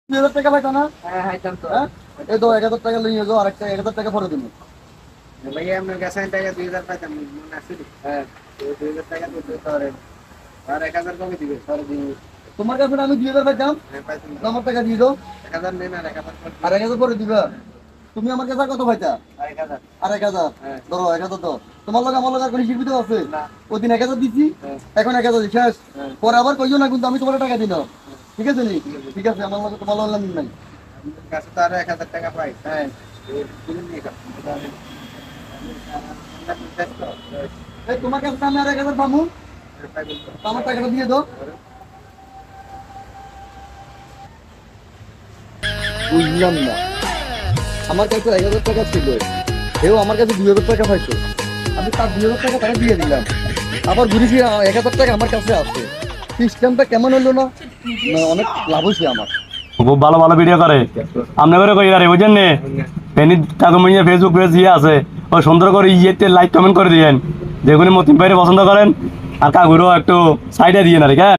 2000 টাকা পাইতো না? হ্যাঁ হাইতাম তো। হ্যাঁ এই তো 1000 টাকা লইয়ে যাও, আরেকটা 1000 টাকা পরে দিবো। ভাইয়া আপনার কাছে টাকা 2000 পাইতাম মনে আছে? হ্যাঁ 2000 টাকা দিতে পারেন। আর 1000 কবে দিবে? পরে দিবে। তোমার কাছে আমি 2000 পাইতাম, হ্যাঁ পাইতাম। আমার টাকা দিয়ে দাও। 1000 নেন আর 1000 আর 1000 পরে দিবা। তুমি আমার কাছে আর কত পাইতা? 1000। আর 1000 হ্যাঁ। ধরো 1000 দাও। তোমার লগে আমার লগে আর কোনো শিক্ষিত আছে না। ওই দিন 1000 দিছি, হ্যাঁ। এখন 1000 দিছি শেষ। হ্যাঁ। পরে আবার কইও না কিন্তু আমি তোমার টাকা দিন। ঠিক আছে নি? ঠিক আছে, আমার লগে তোমার লগে মিল নাই। আপনার কাছে তো আর 1000 টাকা পাই। হ্যাঁ এই দিন নিয়ে কাজ। এই তোমার কাছে আমি আর 1000 পাবো, আমার টাকাটা দিয়ে দাও। বুঝলাম না, আমার কাছে 1000 টাকা ছিল, এও আমার কাছে 2000 টাকা পাইতো, আমি তার 2000 টাকা তাকে দিয়ে দিলাম, আবার ঘুরে ফিরে 1000 টাকা আমার কাছে আছে। সিস্টেমটা কেমন হলো না? না, অনেক লাভ হয়েছে আমার। খুব ভালো ভালো ভিডিও করে আপনি করে কই আরে বুঝেন নে ফেনি তাকে মিয়া ফেসবুক পেজ ইয়ে আছে ও সুন্দর করে ইয়েতে লাইক কমেন্ট করে দিয়েন যেগুলি মতিন ভাইরে পছন্দ করেন আর কাগুরও একটু সাইডে দিয়ে না রে।